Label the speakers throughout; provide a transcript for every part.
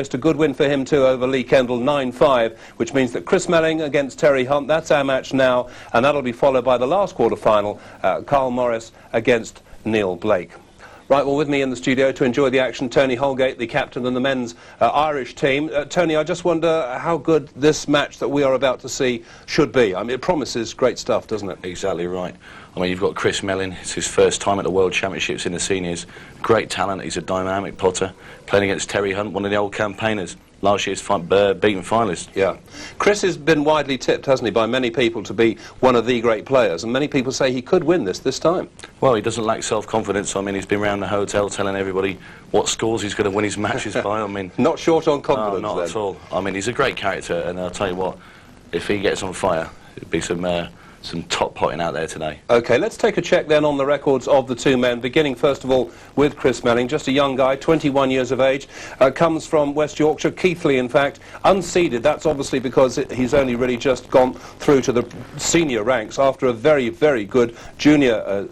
Speaker 1: Just a good win for him too over Lee Kendall, 9-5, which means that Chris Melling against Terry Hunt, that's our match now, and that'll be followed by the last quarter-final, Carl Morris against Neil Blake. Right, well, with me in the studio to enjoy the action, Tony Holgate, the captain of the men's Irish team. Tony, I just wonder how good this match that we are about to see should be. I mean, it promises great stuff, doesn't it?
Speaker 2: Exactly right. I mean, you've got Chris Melling. It's his first time at the World Championships in the seniors. Great talent. He's a dynamic potter. Playing against Terry Hunt, one of the old campaigners. Last year's beaten finalist.
Speaker 1: Yeah. Chris has been widely tipped, hasn't he, by many people to be one of the great players, and many people say he could win this time.
Speaker 2: Well, he doesn't lack self-confidence. I mean, he's been around the hotel telling everybody what scores he's going to win his matches by. I mean,
Speaker 1: not short on confidence.
Speaker 2: No, not at all. I mean, he's a great character, and I'll tell you what, if he gets on fire, it'd be some top potting out there today. OK, let's take a check then on the records of the two men, beginning first of all with Chris Melling, just a young guy, 21 years of age, comes from West Yorkshire, Keighley in fact, unseeded. That's obviously because he's only really just gone through to the senior ranks after a very, very good junior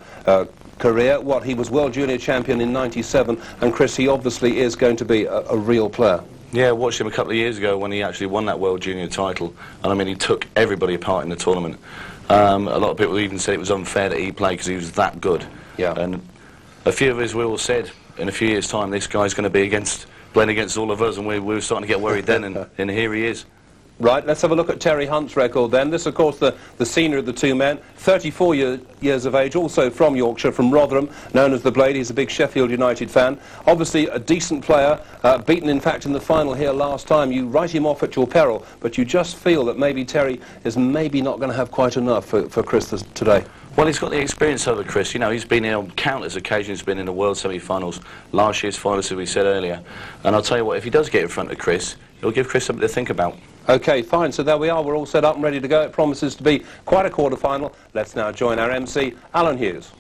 Speaker 2: career. He was World Junior Champion in '97, and Chris, he obviously is going to be a real player. Yeah, I watched him a couple of years ago when he actually won that World Junior title, and I mean, he took everybody apart in the tournament. A lot of people even said it was unfair that he played because he was that good.
Speaker 1: Yeah.
Speaker 2: And a few of us will have said in a few years' time this guy's going to be playing against all of us, and we were starting to get worried then, and here he is.
Speaker 1: Right, let's have a look at Terry Hunt's record then. This, of course, the senior of the two men, 34 years of age, also from Yorkshire, from Rotherham, known as the Blade. He's a big Sheffield United fan. Obviously a decent player, beaten in fact in the final here last time. You write him off at your peril, but you just feel that maybe Terry is maybe not going to have quite enough for Chris today.
Speaker 2: Well, he's got the experience over Chris. You know, he's been here on countless occasions, been in the World Semi-Finals, last year's finalist, as we said earlier. And I'll tell you what, if he does get in front of Chris, it'll give Chris something to think about.
Speaker 1: OK, fine, so there we are, we're all set up and ready to go. It promises to be quite a quarter-final. Let's now join our MC, Alan Hughes.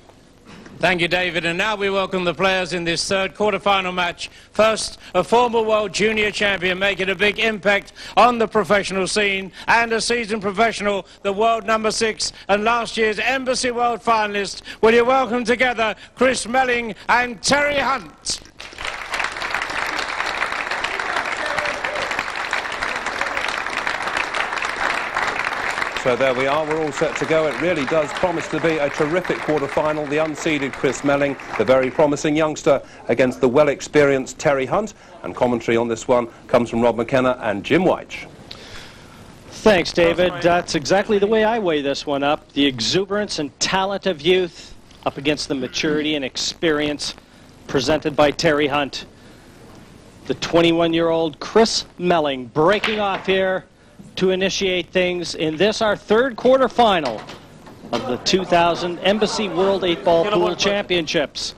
Speaker 3: Thank you, David, and now we welcome the players in this third quarter-final match. First, a former World Junior Champion making a big impact on the professional scene, and a seasoned professional, the world number 6 and last year's Embassy World finalist. Will you welcome together Chris Melling and Terry Hunt?
Speaker 1: So there we are, we're all set to go. It really does promise to be a terrific quarter-final. The unseeded Chris Melling, the very promising youngster, against the well-experienced Terry Hunt. And commentary on this one comes from Rob McKenna and Jim White.
Speaker 4: Thanks, David. That's exactly the way I weigh this one up. The exuberance and talent of youth up against the maturity and experience presented by Terry Hunt. The 21-year-old Chris Melling breaking off here to initiate things in this, our third quarter-final of the 2000 Embassy World 8-Ball Pool Championships.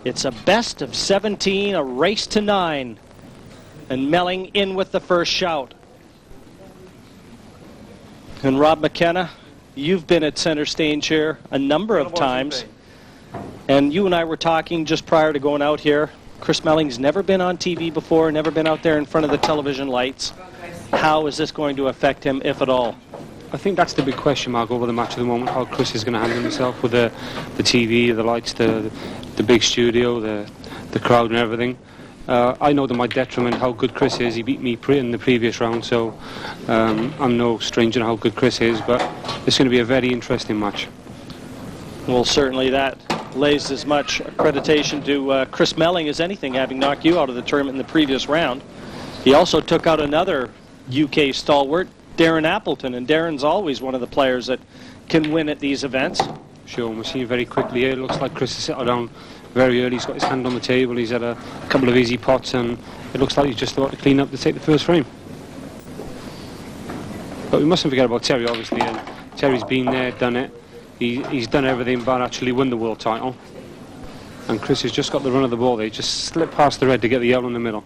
Speaker 4: It's a best of 17, a race to 9, and Melling in with the first shout. And Rob McKenna, you've been at center stage here a number of times, and you and I were talking just prior to going out here. Chris Melling's never been on TV before, never been out there in front of the television lights. How is this going to affect him, if at all?
Speaker 5: I think that's the big question mark over the match at the moment, how Chris is going to handle himself with the TV, the lights, the big studio, the crowd and everything. I know to my detriment how good Chris is. He beat me in the previous round, so I'm no stranger to how good Chris is, but it's going to be a very interesting match.
Speaker 4: Well, certainly that lays as much accreditation to Chris Melling as anything, having knocked you out of the tournament in the previous round. He also took out another UK stalwart, Darren Appleton, and Darren's always one of the players that can win at these events.
Speaker 5: Sure, we'll see very quickly here. It looks like Chris has settled down very early. He's got his hand on the table. He's had a couple of easy pots, and it looks like he's just about to clean up to take the first frame. But we mustn't forget about Terry, obviously. And Terry's been there, done it. He's done everything but actually win the world title. And Chris has just got the run of the ball there. He just slipped past the red to get the yellow in the middle.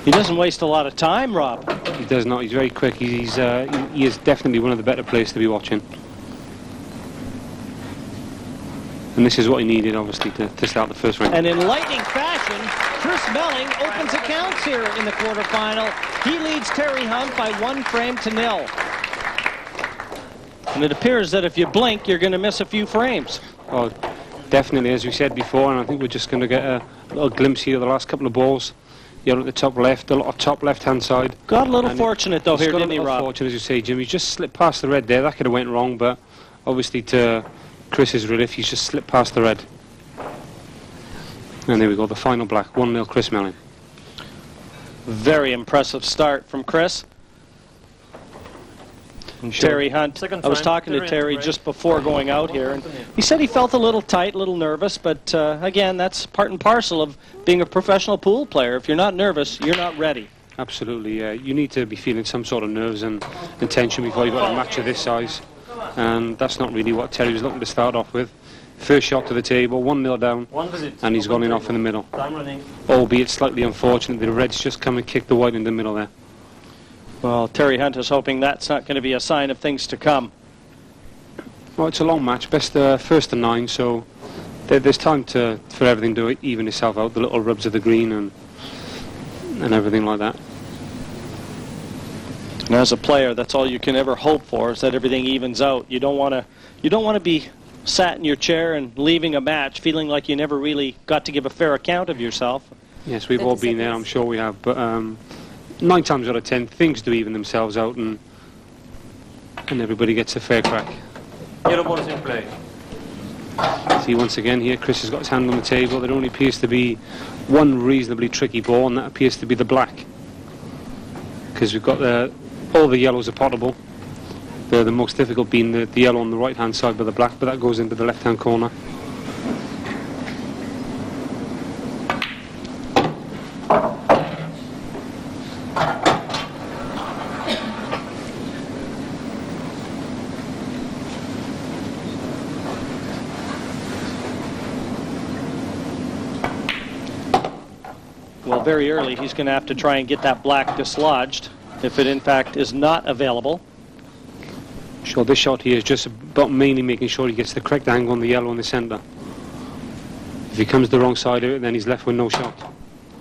Speaker 4: He doesn't waste a lot of time, Rob.
Speaker 5: He does not. He's very quick. He is definitely one of the better players to be watching. And this is what he needed, obviously, to start the first round.
Speaker 4: And in lightning fashion, Chris Melling opens accounts here in the quarterfinal. He leads Terry Hunt by 1 frame to 0. And it appears that if you blink, you're going to miss a few frames.
Speaker 5: Oh, definitely, as we said before, and I think we're just going to get little glimpse here of the last couple of balls. Yellow at the top left, a lot of top left-hand side.
Speaker 4: Got a little fortunate though here, didn't he, Rob?
Speaker 5: Fortunate, as you say, Jim. He's just slipped past the red there. That could have went wrong, but obviously to Chris's relief, he's just slipped past the red. And there we go, the final black, 1-0 Chris Melling.
Speaker 4: Very impressive start from Chris. Terry Hunt. I was talking to Terry just before going out here, and he said he felt a little tight, a little nervous, but again, that's part and parcel of being a professional pool player. If you're not nervous, you're not ready.
Speaker 5: Absolutely, you need to be feeling some sort of nerves and tension before you've got a match of this size, and that's not really what Terry was looking to start off with. First shot to the table, 1-0 down, and he's gone in off in the middle. Albeit slightly unfortunate, the red's just come and kicked the white in the middle there.
Speaker 4: Well, Terry Hunt is hoping that's not going to be a sign of things to come.
Speaker 5: Well, it's a long match, best first to 9, so there's time for everything to even itself out, the little rubs of the green and everything like that.
Speaker 4: And as a player, that's all you can ever hope for, is that everything evens out. You don't want to be sat in your chair and leaving a match feeling like you never really got to give a fair account of yourself.
Speaker 5: Yes, we've all been there, I'm sure we have, but 9 times out of 10, things do even themselves out, and everybody gets a fair crack.
Speaker 3: Yellow ball is in play.
Speaker 5: See, once again here, Chris has got his hand on the table. There only appears to be one reasonably tricky ball, and that appears to be the black. Because we've got all the yellows are potable. The most difficult being the yellow on the right-hand side with the black, but that goes into the left-hand corner.
Speaker 4: Well, very early, he's going to have to try and get that black dislodged, if it in fact is not available.
Speaker 5: Sure, this shot here is just about mainly making sure he gets the correct angle on the yellow in the centre. If he comes the wrong side of it, then he's left with no shot.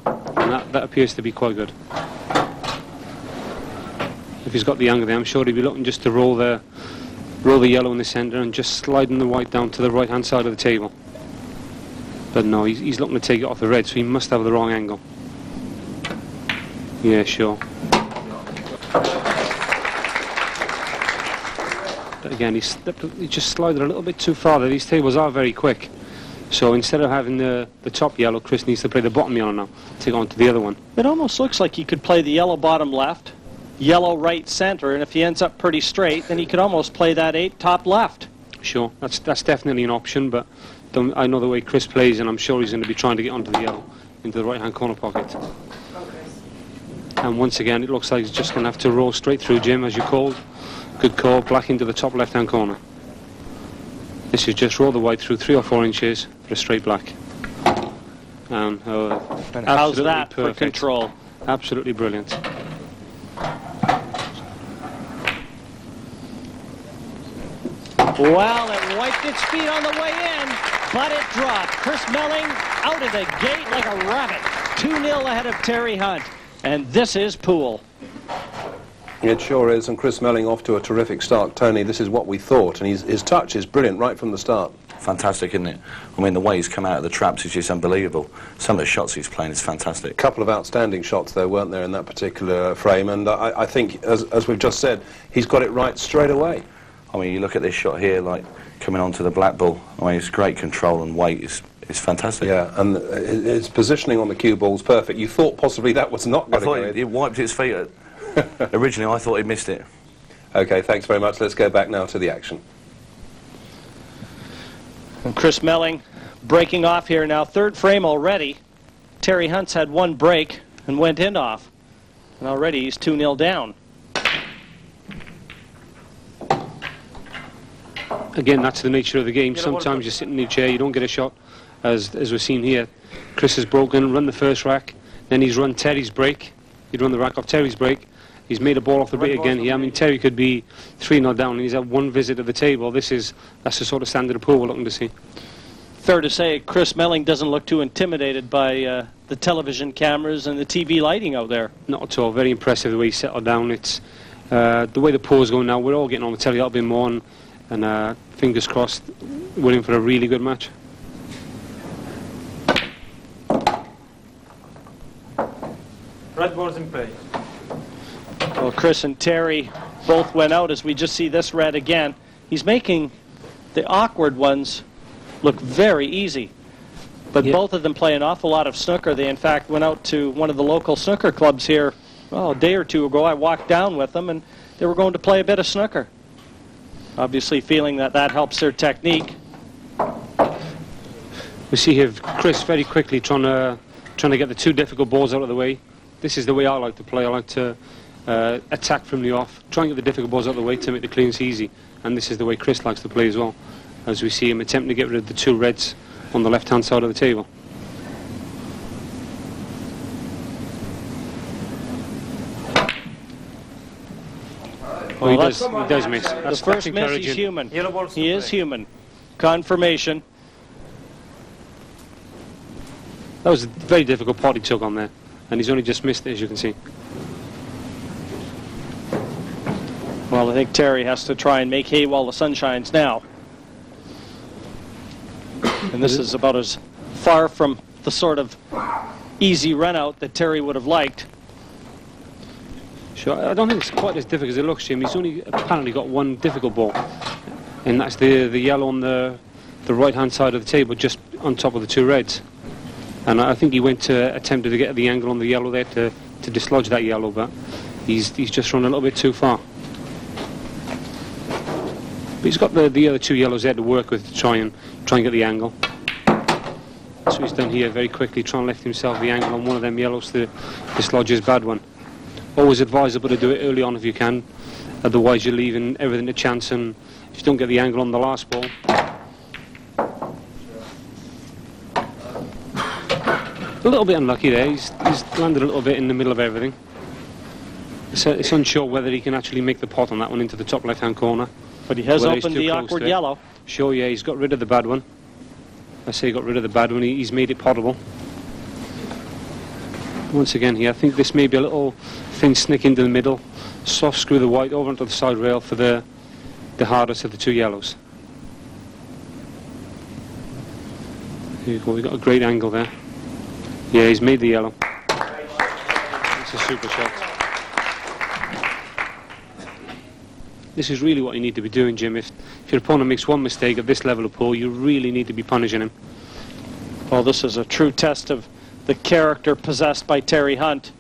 Speaker 5: And that appears to be quite good. If he's got the angle there, I'm sure he'll be looking just to roll the yellow in the centre and just sliding the white down to the right-hand side of the table. But no, he's looking to take it off the red, so he must have the wrong angle. Yeah, sure. But again, he just slided a little bit too far. These tables are very quick. So instead of having the top yellow, Chris needs to play the bottom yellow now, take on to the other one.
Speaker 4: It almost looks like he could play the yellow bottom left, yellow right center, and if he ends up pretty straight, then he could almost play that 8 top left.
Speaker 5: Sure, that's definitely an option, but I know the way Chris plays, and I'm sure he's going to be trying to get onto the yellow, into the right-hand corner pocket. And once again, it looks like he's just going to have to roll straight through, Jim, as you called. Good call, black into the top left-hand corner. This is just roll the white through 3 or 4 inches for a straight black. And
Speaker 4: how's that for control?
Speaker 5: Absolutely brilliant.
Speaker 4: Well, it wiped its feet on the way in, but it dropped. Chris Melling out of the gate like a rabbit. 2-0 ahead of Terry Hunt. And this is pool.
Speaker 1: It sure is, and Chris Melling off to a terrific start. Tony, this is what we thought, and his touch is brilliant right from the start.
Speaker 2: Fantastic, isn't it? I mean, the way he's come out of the traps is just unbelievable. Some of the shots he's playing is fantastic.
Speaker 1: A couple of outstanding shots, though, weren't there, in that particular frame, and I think, as we've just said, he's got it right straight away.
Speaker 2: I mean, you look at this shot here, like, coming onto the black ball. I mean, it's great control and weight. It's fantastic.
Speaker 1: Yeah, and his positioning on the cue ball's perfect. You thought possibly that was not going to go in.
Speaker 2: It wiped its feet. Originally, I thought he missed it.
Speaker 1: OK, thanks very much. Let's go back now to the action.
Speaker 4: And Chris Melling breaking off here now. 3rd frame already. Terry Hunt's had 1 break and went in off. And already he's 2-0 down.
Speaker 5: Again, that's the nature of the game. Sometimes you sit in your chair, you don't get a shot, as we've seen here. Chris has broken, run the first rack, then he's run Terry's break. He'd run the rack off Terry's break. He's made a ball off the break again here. I mean, Terry could be 3-0 down, and he's had 1 visit at the table. That's the sort of standard of pool we're looking to see.
Speaker 4: Fair to say, Chris Melling doesn't look too intimidated by the television cameras and the TV lighting out there.
Speaker 5: Not at all. Very impressive the way he settled down. It's the way the pool's going now. We're all getting on the telly a little bit more, and fingers crossed, we're in for a really good match. Red ball's in play.
Speaker 4: Well, Chris and Terry both went out as we just see this red again. He's making the awkward ones look very easy. But both of them play an awful lot of snooker. They, in fact, went out to one of the local snooker clubs here a day or two ago. I walked down with them, and they were going to play a bit of snooker. Obviously feeling that that helps their technique.
Speaker 5: We see here Chris very quickly trying to get the two difficult balls out of the way. This is the way I like to play. I like to attack from the off, try and get the difficult balls out of the way to make the cleans easy. And this is the way Chris likes to play as well, as we see him attempting to get rid of the two reds on the left-hand side of the table.
Speaker 4: Well,
Speaker 5: he does miss.
Speaker 4: The first miss, he's human. He is human. Confirmation.
Speaker 5: That was a very difficult pot he took on there, and he's only just missed it, as you can see.
Speaker 4: Well, I think Terry has to try and make hay while the sun shines now. And this is about as far from the sort of easy run-out that Terry would have liked.
Speaker 5: Sure, I don't think it's quite as difficult as it looks, Jim. He's only apparently got one difficult ball, and that's the yellow on the right-hand side of the table, just on top of the two reds. And I think he attempted to get the angle on the yellow there to dislodge that yellow, but he's just run a little bit too far. But he's got the other two yellows there to work with to try and get the angle. So he's done here very quickly, trying to lift himself the angle on one of them yellows to dislodge his bad one. Always advisable to do it early on if you can, otherwise you're leaving everything to chance, and if you don't get the angle on the last ball. A little bit unlucky there. He's landed a little bit in the middle of everything. It's unsure whether he can actually make the pot on that one into the top left-hand corner.
Speaker 4: But he has opened the awkward yellow.
Speaker 5: Sure, yeah, he's got rid of the bad one. I say he got rid of the bad one. He's made it potable. Once again here, I think this may be a little thin snick into the middle. Soft screw the white over onto the side rail for the hardest of the two yellows. Here you go, we've got a great angle there. Yeah, he's made the yellow. It's a super shot. This is really what you need to be doing, Jim. If your opponent makes one mistake at this level of pool, you really need to be punishing him.
Speaker 4: Well, this is a true test of the character possessed by Terry Hunt.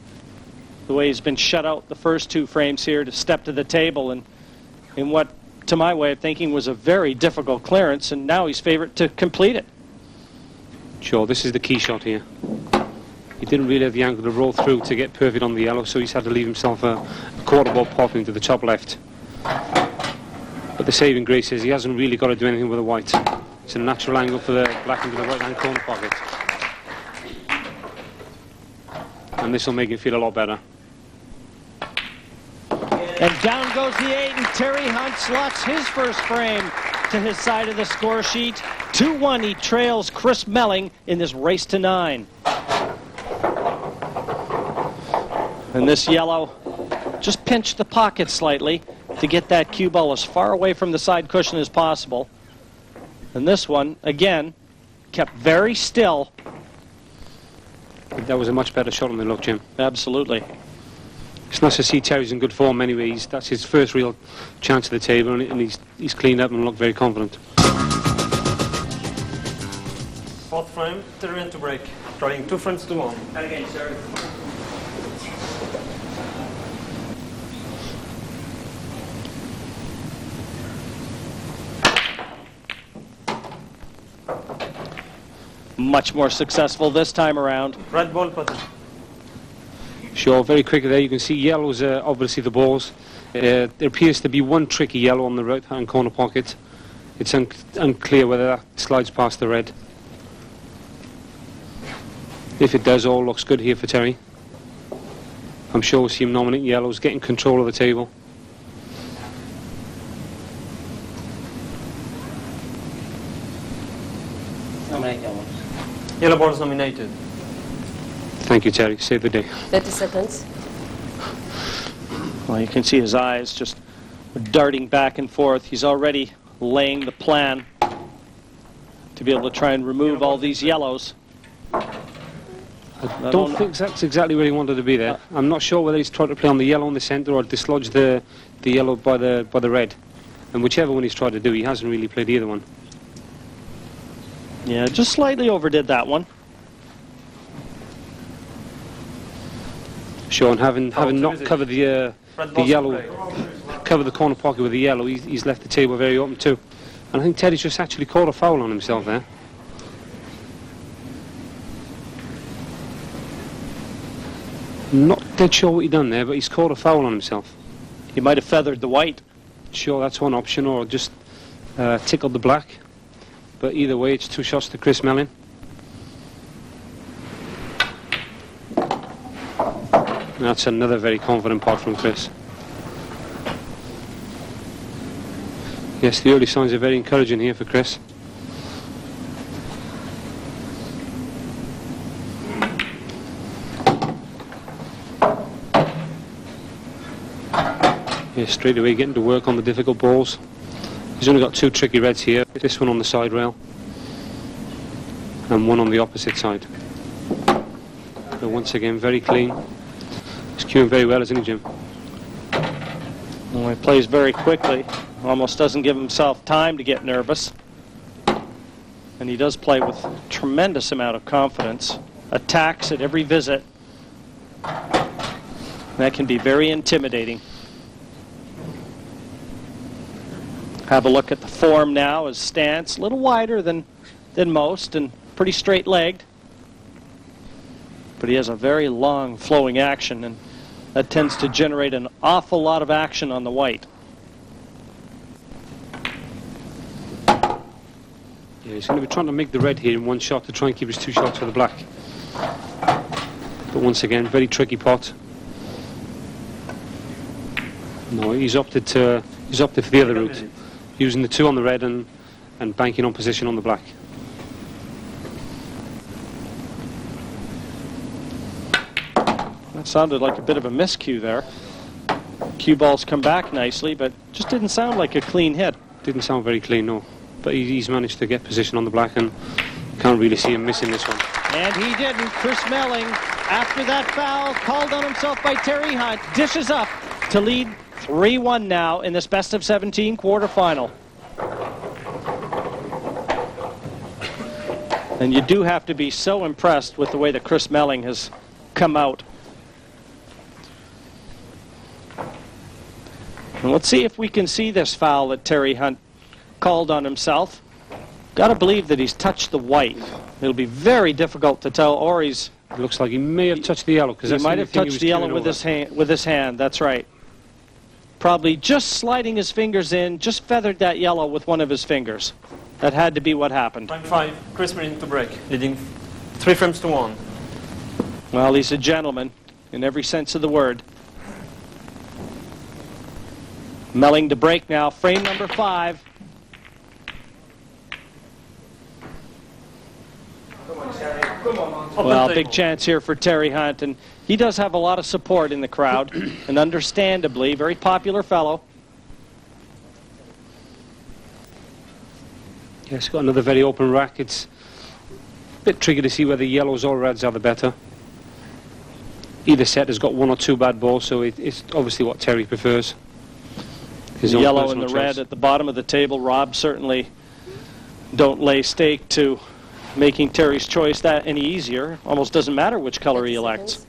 Speaker 4: The way he's been shut out the first two frames here to step to the table and in what, to my way of thinking, was a very difficult clearance, and now he's favourite to complete it.
Speaker 5: Sure, this is the key shot here. He didn't really have the angle to roll through to get perfect on the yellow, so he's had to leave himself a quarter ball pot into the top left. But the saving grace is he hasn't really got to do anything with the white. It's a natural angle for the black into the right-hand corner pocket. And this will make him feel a lot better.
Speaker 4: And down goes the 8, and Terry Hunt slots his first frame to his side of the score sheet. 2-1, he trails Chris Melling in this race to 9. And this yellow just pinched the pocket slightly to get that cue ball as far away from the side cushion as possible. And this one, again, kept very still.
Speaker 5: That was a much better shot than it looked, Jim.
Speaker 4: Absolutely.
Speaker 5: It's nice to see Terry's in good form anyway. That's his first real chance at the table, and he's cleaned up and looked very confident.
Speaker 6: Fourth frame, Terry into break. Trying 2 frames to 1.
Speaker 4: And again, sir. Much more successful this time around.
Speaker 6: Red ball putter.
Speaker 5: Sure, very quickly there you can see yellows are obviously the balls. There appears to be one tricky yellow on the right-hand corner pocket. It's unclear whether that slides past the red. If it does, all looks good here for Terry. I'm sure we'll see him nominate yellows, getting control of the table.
Speaker 7: Nominate yellows.
Speaker 6: Yellow ball is nominated.
Speaker 5: Thank you, Terry. Save the day.
Speaker 7: 30 seconds.
Speaker 4: Well, you can see his eyes just darting back and forth. He's already laying the plan to be able to try and remove all these yellows.
Speaker 5: I don't think that's exactly where he wanted to be there. I'm not sure whether he's tried to play on the yellow in the centre or dislodge the yellow by the red. And whichever one he's tried to do, he hasn't really played either one.
Speaker 4: Yeah, just slightly overdid that one.
Speaker 5: Sure, and having not covered the yellow, covered the corner pocket with the yellow, he's left the table very open too. And I think Teddy's just actually called a foul on himself there. Not dead sure what he done there, but he's called a foul on himself.
Speaker 4: He might have feathered the white.
Speaker 5: Sure, that's one option, or just tickled the black. But either way, it's 2 shots to Chris Melling. That's another very confident pot from Chris. Yes, the early signs are very encouraging here for Chris. Yeah, straight away getting to work on the difficult balls. He's only got 2 tricky reds here. This one on the side rail and one on the opposite side. But once again, very clean. He's cueing very well, isn't he, Jim?
Speaker 4: Well, he plays very quickly. Almost doesn't give himself time to get nervous. And he does play with a tremendous amount of confidence. Attacks at every visit. That can be very intimidating. Have a look at the form now. His stance, a little wider than most and pretty straight-legged. But he has a very long flowing action, and that tends to generate an awful lot of action on the white.
Speaker 5: Yeah, he's going to be trying to make the red here in one shot to try and keep his 2 shots for the black. But once again, very tricky pot. No, he's opted for the other route, using the 2 on the red and banking on position on the black.
Speaker 4: That sounded like a bit of a miscue there. Cue balls come back nicely, but just didn't sound like a clean hit.
Speaker 5: Didn't sound very clean, no. But he's managed to get position on the black, and can't really see him missing this one.
Speaker 4: And he didn't. Chris Melling, after that foul called on himself by Terry Hunt, dishes up to lead 3-1 now in this best of 17 quarterfinal. And you do have to be so impressed with the way that Chris Melling has come out. And let's see if we can see this foul that Terry Hunt called on himself. Got to believe that he's touched the white. It'll be very difficult to tell, or he's...
Speaker 5: It looks like he may have touched the yellow.
Speaker 4: He might have touched the yellow with his hand, that's right. Probably just sliding his fingers in, just feathered that yellow with one of his fingers. That had to be what happened.
Speaker 6: Time 5, Chris Melling to break, leading 3 frames to 1.
Speaker 4: Well, he's a gentleman in every sense of the word. Melling to break now, frame number 5. Well, big chance here for Terry Hunt, and he does have a lot of support in the crowd, and understandably, very popular fellow.
Speaker 5: Yeah, he's got another very open rack. It's a bit tricky to see whether yellows or reds are the better. Either set has got 1 or 2 bad balls, so it's obviously what Terry prefers.
Speaker 4: The yellow and the red at the bottom of the table. Rob certainly don't lay stake to making Terry's choice that any easier. Almost doesn't matter which color he elects.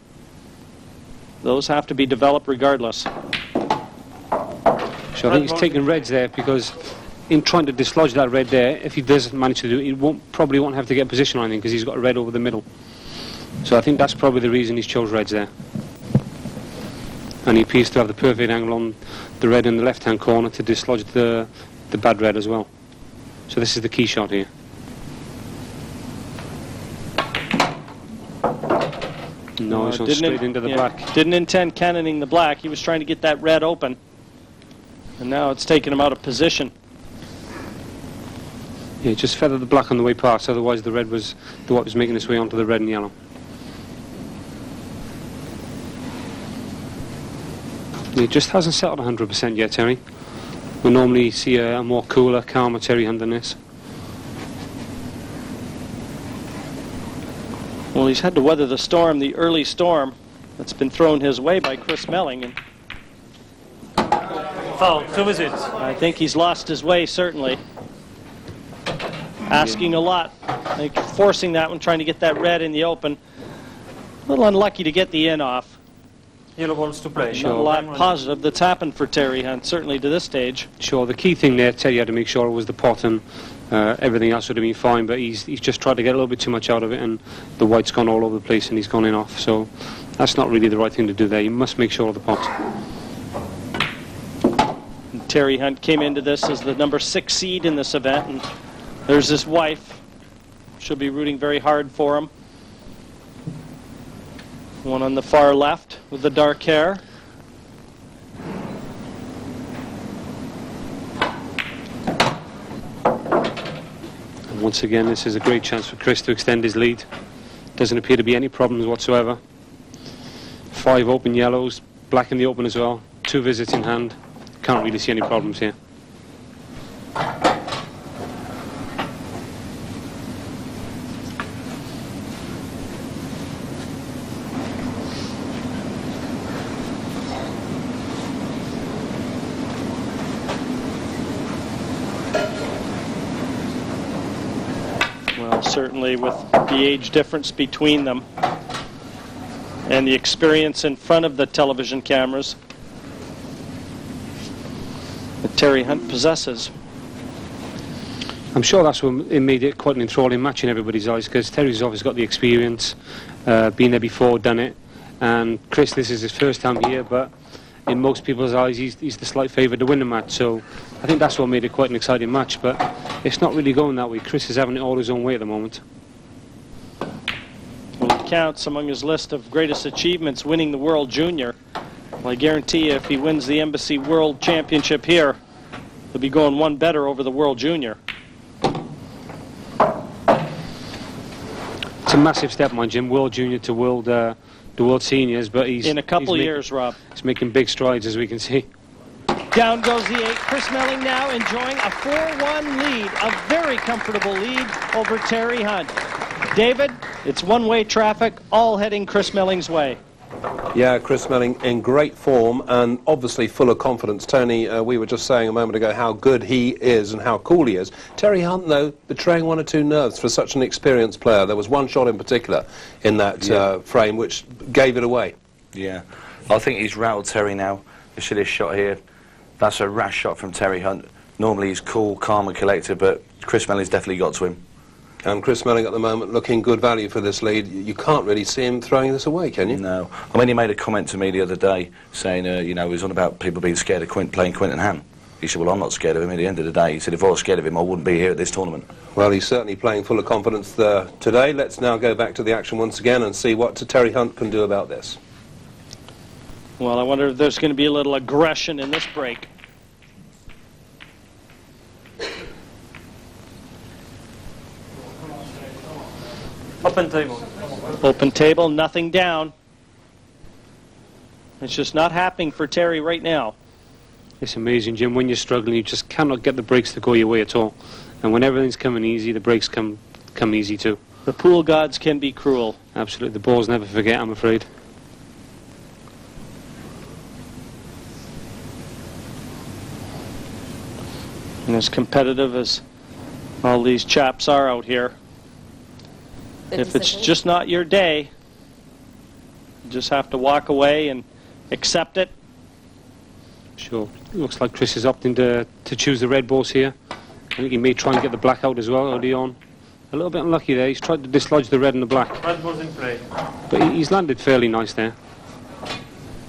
Speaker 4: Those have to be developed regardless.
Speaker 5: So I think he's taking reds there because in trying to dislodge that red there, if he does manage to do it, he probably won't have to get position or anything because he's got a red over the middle. So I think that's probably the reason he's chose reds there. And he appears to have the perfect angle on the red in the left-hand corner to dislodge the bad red as well. So this is the key shot here. No, he's gone straight into the black.
Speaker 4: Didn't intend cannoning the black. He was trying to get that red open. And now it's taken him out of position.
Speaker 5: Yeah, just feather the black on the way past, otherwise the white was making its way onto the red and yellow. It just hasn't settled 100% yet, Terry. We normally see a more cooler, calmer Terry Hunt than this.
Speaker 4: Well, Well, he's had to weather the storm, the early storm that's been thrown his way by Chris Melling. And
Speaker 6: Foul, 2 visits.
Speaker 4: I think he's lost his way, certainly. Asking a lot. I think forcing that one, trying to get that red in the open. A little unlucky to get the in off.
Speaker 6: Yellow balls to play.
Speaker 4: Not a lot positive that's happened for Terry Hunt, certainly to this stage.
Speaker 5: Sure, the key thing there, Terry had to make sure it was the pot, and everything else would have been fine, but he's just tried to get a little bit too much out of it, and the white's gone all over the place and he's gone in off. So that's not really the right thing to do there. You must make sure of the pot.
Speaker 4: And Terry Hunt came into this as the number 6 seed in this event, and there's his wife. She'll be rooting very hard for him. One on the far left with the dark hair.
Speaker 5: And once again, this is a great chance for Chris to extend his lead. Doesn't appear to be any problems whatsoever. 5 open yellows, black in the open as well. 2 visits in hand. Can't really see any problems here.
Speaker 4: Certainly with the age difference between them and the experience in front of the television cameras that Terry Hunt possesses.
Speaker 5: I'm sure that's what it made it quite an enthralling match in everybody's eyes, because Terry's obviously got the experience, been there before, done it, and Chris, this is his first time here, but in most people's eyes he's the slight favourite to win the match, so I think that's what made it quite an exciting match, but it's not really going that way. Chris is having it all his own way at the moment.
Speaker 4: Well, it counts among his list of greatest achievements, winning the World Junior. Well, I guarantee you if he wins the Embassy World Championship here, he'll be going one better over the World Junior.
Speaker 5: It's a massive step, mind Jim, World Junior to the World Seniors, but he's...
Speaker 4: In a couple of years, Rob.
Speaker 5: He's making big strides, as we can see.
Speaker 4: Down goes the 8. Chris Melling now enjoying a 4-1 lead, a very comfortable lead over Terry Hunt. David, it's one-way traffic, all heading Chris Melling's way.
Speaker 1: Yeah, Chris Melling in great form and obviously full of confidence. Tony, we were just saying a moment ago how good he is and how cool he is. Terry Hunt, though, betraying 1 or 2 nerves for such an experienced player. There was one shot in particular in that frame which gave it away.
Speaker 2: Yeah, I think he's rattled Terry now. You see this shot here? That's a rash shot from Terry Hunt. Normally he's cool, calm and collected, but Chris Melling's definitely got to him.
Speaker 1: And Chris Melling at the moment looking good value for this lead. You can't really see him throwing this away, can you?
Speaker 2: No. I mean, he made a comment to me the other day saying, you know, he was on about people being scared of playing Quinton Ham. He said, well, I'm not scared of him. At the end of the day, he said, if I was scared of him, I wouldn't be here at this tournament.
Speaker 1: Well, he's certainly playing full of confidence today. Let's now go back to the action once again and see what Terry Hunt can do about this.
Speaker 4: Well, I wonder if there's going to be a little aggression in this break.
Speaker 6: Open table.
Speaker 4: Open table, nothing down. It's just not happening for Terry right now.
Speaker 5: It's amazing, Jim. When you're struggling, you just cannot get the breaks to go your way at all. And when everything's coming easy, the breaks come easy too.
Speaker 4: The pool gods can be cruel.
Speaker 5: Absolutely. The balls never forget, I'm afraid.
Speaker 4: And as competitive as all these chaps are out here, if it's just not your day, you just have to walk away and accept it.
Speaker 5: Sure. Looks like Chris is opting to choose the red balls here. I think he may try and get the black out as well early on. A little bit unlucky there. He's tried to dislodge the red and the black.
Speaker 6: Red balls in play.
Speaker 5: But he's landed fairly nice there.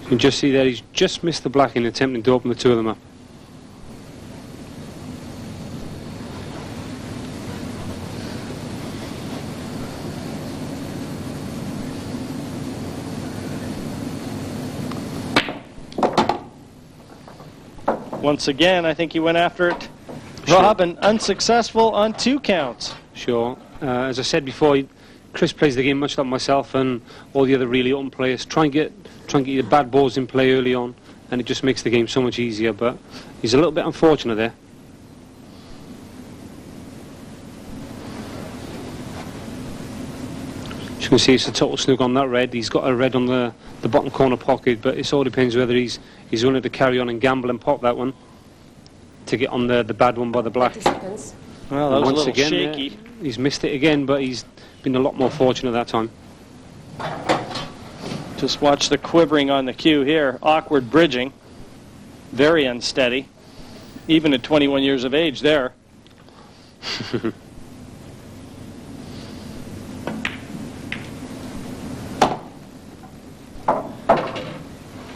Speaker 5: You can just see there he's just missed the black in attempting to open the 2 of them up.
Speaker 4: Once again, I think he went after it. Rob, and unsuccessful on 2 counts.
Speaker 5: Sure. As I said before, Chris plays the game much like myself and all the other really open players. Try and get your bad balls in play early on, and it just makes the game so much easier. But he's a little bit unfortunate there. you can see it's a total snug on that red. He's got a red on the bottom corner pocket, but it all depends whether he's willing to carry on and gamble and pop that one to get on the bad one by the black.
Speaker 7: 30 seconds.
Speaker 5: Well, that was once a little shaky. He's missed it again, but he's been a lot more fortunate that time.
Speaker 4: Just watch the quivering on the cue here. Awkward bridging. Very unsteady. Even at 21 years of age there.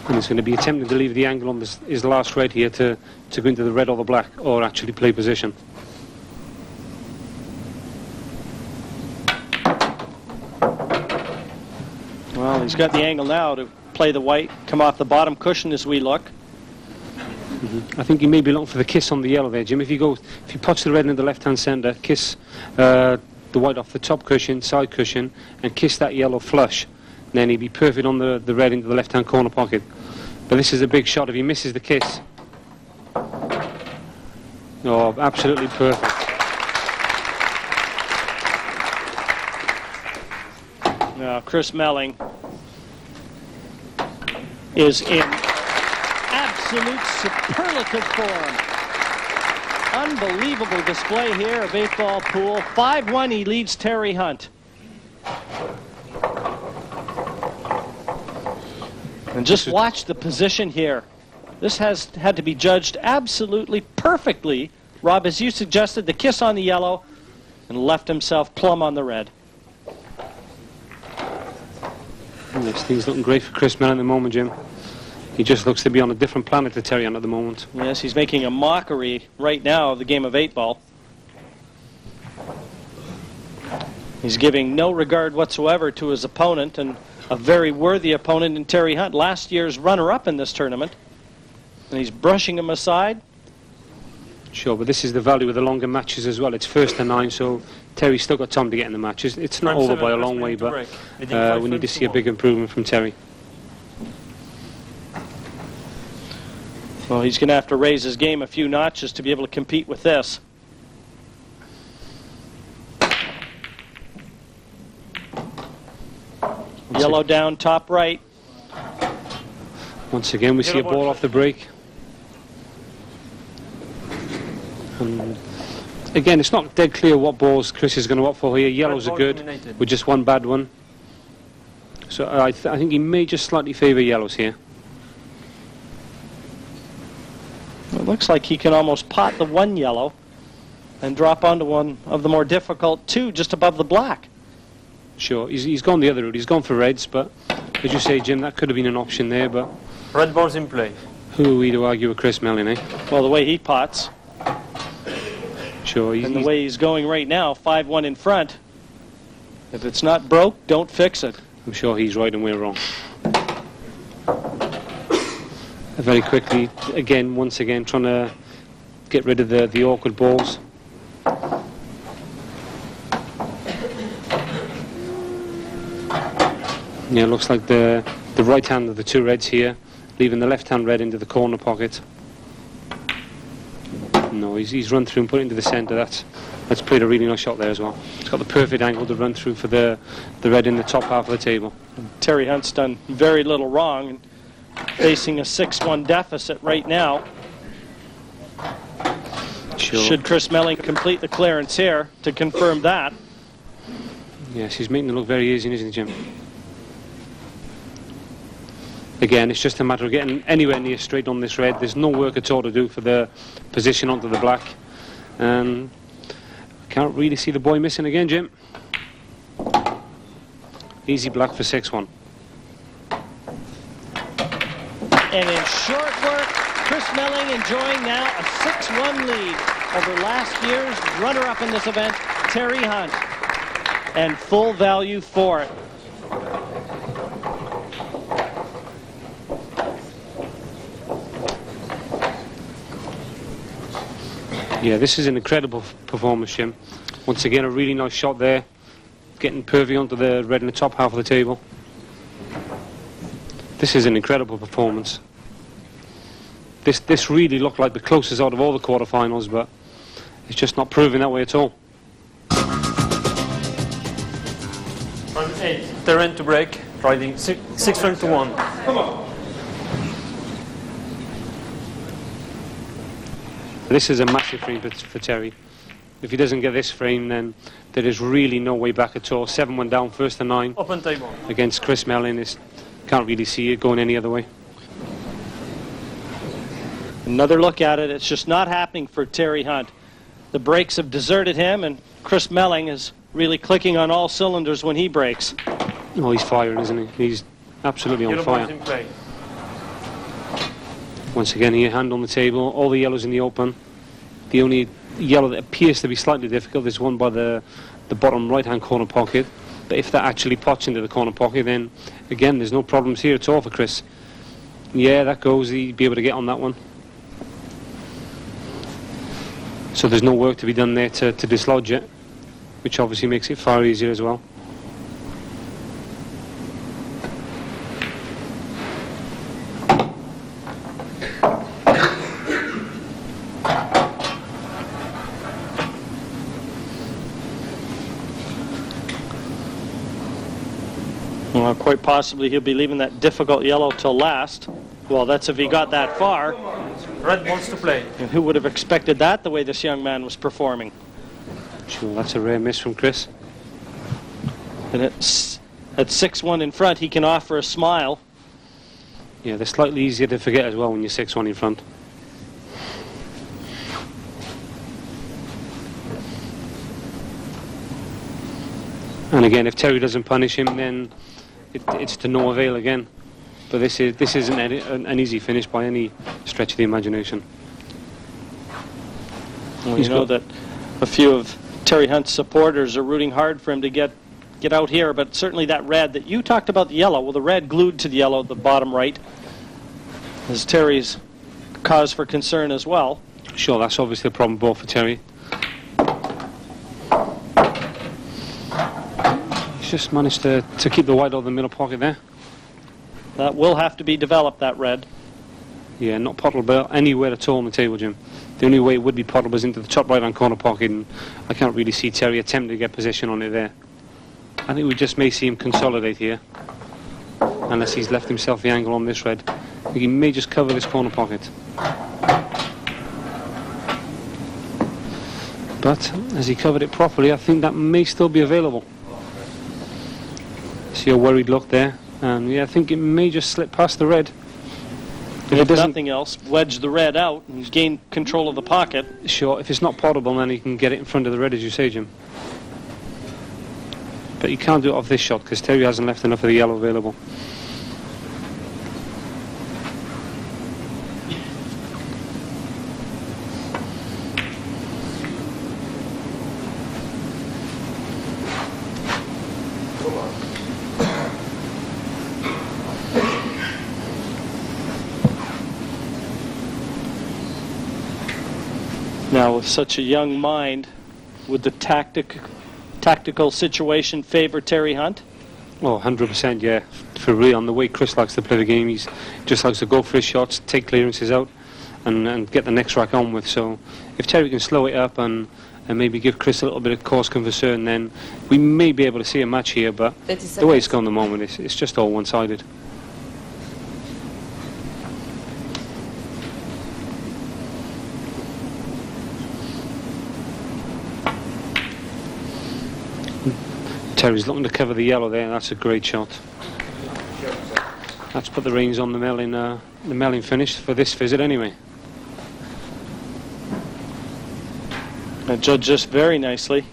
Speaker 5: And he's going to be attempting to leave the angle on his last red here to go into the red or the black, or actually play position.
Speaker 4: Well, he's got the angle now to play the white, come off the bottom cushion as we look.
Speaker 5: I think he may be looking for the kiss on the yellow there, Jim. If you pots the red in the left-hand centre, kiss the white off the top cushion, side cushion, and kiss that yellow flush, then he'd be perfect on the red into the left-hand corner pocket. But this is a big shot. If he misses the kiss, oh, absolutely perfect.
Speaker 4: Now, Chris Melling is in absolute superlative form. Unbelievable display here of 8-ball pool. 5-1, he leads Terry Hunt. And just watch the position here. This has had to be judged absolutely perfectly. Rob, as you suggested, the kiss on the yellow and left himself plumb on the red.
Speaker 5: This thing's looking great for Chris Melling at the moment, Jim. He just looks to be on a different planet to Terry Hunt at the moment.
Speaker 4: Yes, he's making a mockery right now of the game of 8-ball. He's giving no regard whatsoever to his opponent, and a very worthy opponent in Terry Hunt, last year's runner-up in this tournament. And he's brushing him aside.
Speaker 5: Sure, but this is the value of the longer matches as well. It's 1st to 9, so Terry's still got time to get in the matches. It's not over by a long way, but we need to see a big improvement from Terry.
Speaker 4: Well, he's going to have to raise his game a few notches to be able to compete with this. Yellow down, top right.
Speaker 5: Once again, we see a ball off the break. And again, it's not dead clear what balls Chris is going to opt for here. Yellows are good, with just one bad one. So I think he may just slightly favour yellows here.
Speaker 4: It looks like he can almost pot the one yellow and drop onto one of the more difficult two just above the black.
Speaker 5: Sure, he's gone the other route. He's gone for reds, but as you say, Jim, that could have been an option there, but...
Speaker 6: Red ball's in play.
Speaker 5: Who are we to argue with Chris Melling, eh?
Speaker 4: Well, the way he pots.
Speaker 5: Sure.
Speaker 4: And the way he's going right now, 5-1 in front. If it's not broke, don't fix it.
Speaker 5: I'm sure he's right and we're wrong. Very quickly, once again, trying to get rid of the awkward balls. Yeah, it looks like the right hand of the two reds here, leaving the left hand red into the corner pocket. No, he's run through and put it into the centre. That's played a really nice shot there as well. It's got the perfect angle to run through for the red in the top half of the table.
Speaker 4: Terry Hunt's done very little wrong and facing a 6-1 deficit right now.
Speaker 5: Sure.
Speaker 4: Should Chris Melling complete the clearance here to confirm that?
Speaker 5: Yes, he's making it look very easy, isn't he, Jim? Again, it's just a matter of getting anywhere near straight on this red. There's no work at all to do for the position onto the black. Can't really see the boy missing again, Jim. Easy black for 6-1.
Speaker 4: And in short work, Chris Melling enjoying now a 6-1 lead over last year's runner-up in this event, Terry Hunt. And full value for it.
Speaker 5: Yeah, this is an incredible performance, Jim. Once again, a really nice shot there. Getting perfect onto the red in the top half of the table. This is an incredible performance. This really looked like the closest out of all the quarterfinals, but it's just not proving that way at all.
Speaker 6: On 8. they're in to break. Riding 6 frame to 1.
Speaker 1: Come on.
Speaker 5: This is a massive frame for Terry. If he doesn't get this frame, then there is really no way back at all. 7-1 down, first to 9.
Speaker 6: Open table.
Speaker 5: Against Chris Melling. Can't really see it going any other way.
Speaker 4: Another look at it. It's just not happening for Terry Hunt. The brakes have deserted him, and Chris Melling is really clicking on all cylinders when he breaks.
Speaker 5: Oh, he's firing, isn't he? He's absolutely on fire.
Speaker 6: In play.
Speaker 5: Once again, he hand on the table, all the yellows in the open. The only yellow that appears to be slightly difficult is one by the bottom right-hand corner pocket. But if that actually pots into the corner pocket, then again, there's no problems here at all for Chris. Yeah, that goes. He'd be able to get on that one. So there's no work to be done there to dislodge it, which obviously makes it far easier as well.
Speaker 4: Well, quite possibly he'll be leaving that difficult yellow till last. Well, that's if he got that far.
Speaker 6: Red wants to play.
Speaker 4: And who would have expected that, the way this young man was performing?
Speaker 5: Sure, that's a rare miss from Chris.
Speaker 4: And at 6-1 in front, he can offer a smile.
Speaker 5: Yeah, they're slightly easier to forget as well when you're 6-1 in front. And again, if Terry doesn't punish him, then it's to no avail again. But this isn't an easy finish by any stretch of the imagination.
Speaker 4: Well, you know that a few of Terry Hunt's supporters are rooting hard for him to get out here, but certainly that red that you talked about, the yellow, well, the red glued to the yellow at the bottom right is Terry's cause for concern as well.
Speaker 5: Sure, that's obviously a problem ball for Terry. He's just managed to keep the white out of the middle pocket there.
Speaker 4: That will have to be developed, that red.
Speaker 5: Yeah, not potable anywhere at all on the table, Jim. The only way it would be potable is into the top right-hand corner pocket, and I can't really see Terry attempting to get position on it there. I think we just may see him consolidate here, unless he's left himself the angle on this red. I think he may just cover this corner pocket. But as he covered it properly, I think that may still be available. See a worried look there. And yeah, I think it may just slip past the red.
Speaker 4: If nothing else, wedge the red out and gain control of the pocket.
Speaker 5: Sure, if it's not potable, then he can get it in front of the red, as you say, Jim. But he can't do it off this shot because Terry hasn't left enough of the yellow available.
Speaker 4: Now, with such a young mind, would the tactical situation favor Terry Hunt?
Speaker 5: Oh, 100%, yeah. For real, on the way Chris likes to play the game, he just likes to go for his shots, take clearances out, and get the next rack on with. So, if Terry can slow it up and maybe give Chris a little bit of cause for concern, then we may be able to see a match here. But the way it's gone at the moment, it's just all one-sided. Terry's looking to cover the yellow there. That's a great shot. That's put the reins on the Melling finish for this visit anyway.
Speaker 4: And judged just very nicely.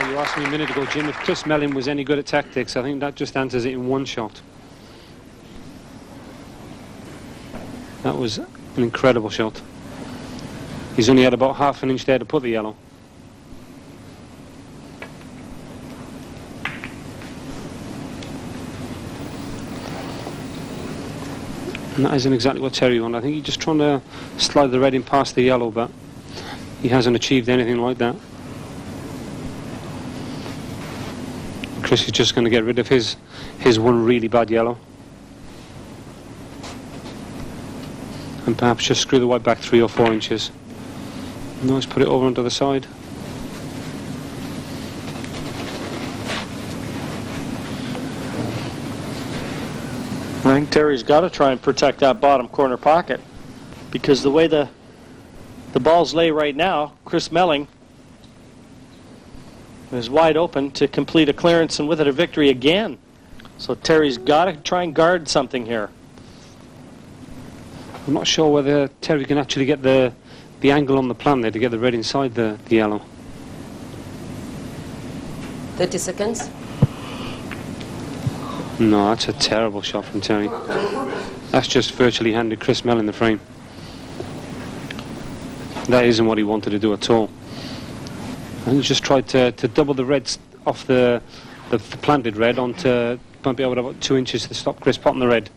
Speaker 5: You asked me a minute ago, Jim, if Chris Melling was any good at tactics. I think that just answers it in one shot. That was an incredible shot. He's only had about half an inch there to put the yellow. And that isn't exactly what Terry wanted. I think he's just trying to slide the red in past the yellow, but he hasn't achieved anything like that. Chris is just going to get rid of his one really bad yellow. And perhaps just screw the white back 3 or 4 inches. No, let's put it over onto the side.
Speaker 4: I think Terry's got to try and protect that bottom corner pocket, because the way the balls lay right now, Chris Melling is wide open to complete a clearance and with it a victory again. So Terry's got to try and guard something here.
Speaker 5: I'm not sure whether Terry can actually get the angle on the plan there to get the red inside the yellow.
Speaker 7: 30 seconds.
Speaker 5: No, that's a terrible shot from Terry. That's just virtually handed Chris Melling the frame. That isn't what he wanted to do at all. And he just tried to double the reds off the planted red onto bump it over about 2 inches to stop Chris potting the red.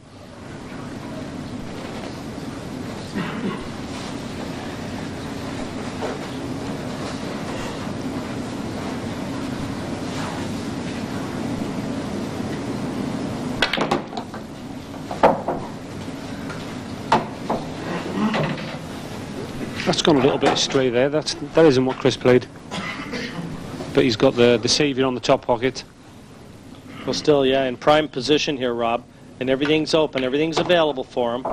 Speaker 5: That's gone a little bit astray there. That isn't what Chris played. But he's got the saviour on the top pocket.
Speaker 4: Well, still, yeah, in prime position here, Rob. And everything's open. Everything's available for him.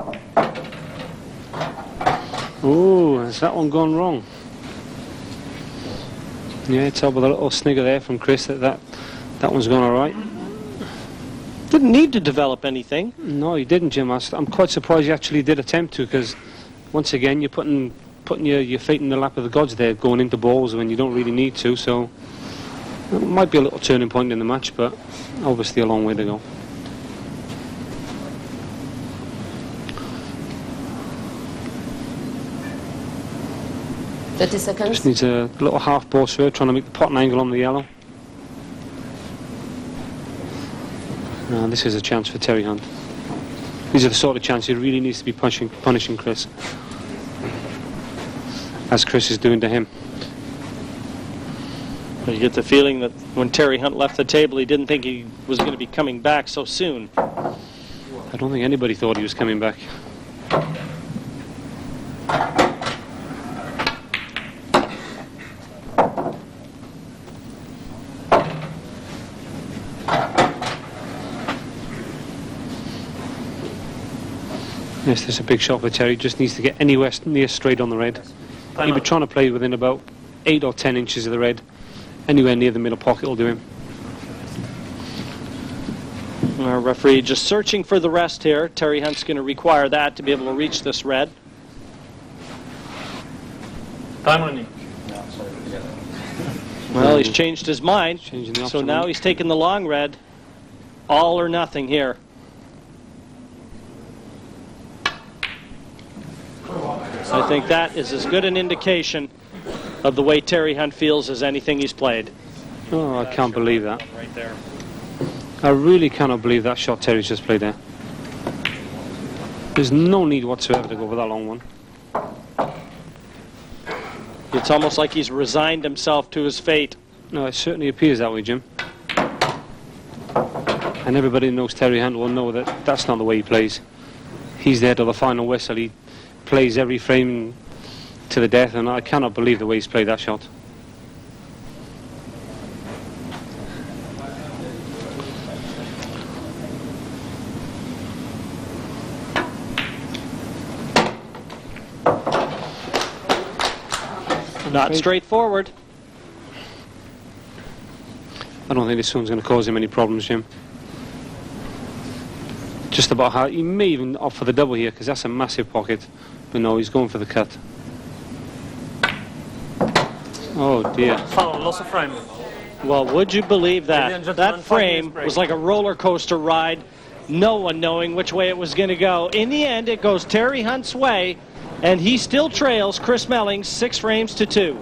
Speaker 5: Oh, has that one gone wrong? Yeah, tell with a little snigger there from Chris that one's gone all right.
Speaker 4: Didn't need to develop anything.
Speaker 5: No, he didn't, Jim. I'm quite surprised he actually did attempt to, because once again, you're putting your fate in the lap of the gods there, going into balls when you don't really need to. So it might be a little turning point in the match, but obviously a long way to go.
Speaker 7: Seconds.
Speaker 5: Just needs a little half ball serve, trying to make the potting angle on the yellow. This is a chance for Terry Hunt. These are the sort of chances he really needs to be punishing Chris, as Chris is doing to him.
Speaker 4: You get the feeling that when Terry Hunt left the table, he didn't think he was going to be coming back so soon.
Speaker 5: I don't think anybody thought he was coming back. Yes, there's a big shot for Terry. Just needs to get anywhere near straight on the red. He'll be trying to play within about 8 or 10 inches of the red. Anywhere near the middle pocket will do him.
Speaker 4: Our referee just searching for the rest here. Terry Hunt's going to require that to be able to reach this red.
Speaker 6: Time running.
Speaker 4: Well, he's changed his mind. So now
Speaker 5: one.
Speaker 4: he's taking the long red. All or nothing here. I think that is as good an indication of the way Terry Hunt feels as anything he's played.
Speaker 5: Oh, I can't believe that.
Speaker 4: Right there.
Speaker 5: I really cannot believe that shot Terry's just played there. There's no need whatsoever to go for that long one.
Speaker 4: It's almost like he's resigned himself to his fate.
Speaker 5: No, it certainly appears that way, Jim. And everybody who knows Terry Hunt will know that that's not the way he plays. He's there till the final whistle. He plays every frame to the death, and I cannot believe the way he's played that shot.
Speaker 4: Not straightforward.
Speaker 5: I don't think this one's going to cause him any problems, Jim. Just about how he may even opt for the double here, because that's a massive pocket. But no, he's going for the cut. Oh dear.
Speaker 6: Foul, loss of frame.
Speaker 4: Well, would you believe
Speaker 6: Ladies and
Speaker 4: that?
Speaker 6: gentlemen,
Speaker 4: That
Speaker 6: 5 minutes
Speaker 4: frame
Speaker 6: break.
Speaker 4: was like a roller coaster ride, no one knowing which way it was going to go. In the end, it goes Terry Hunt's way, and he still trails Chris Melling 6 frames to 2.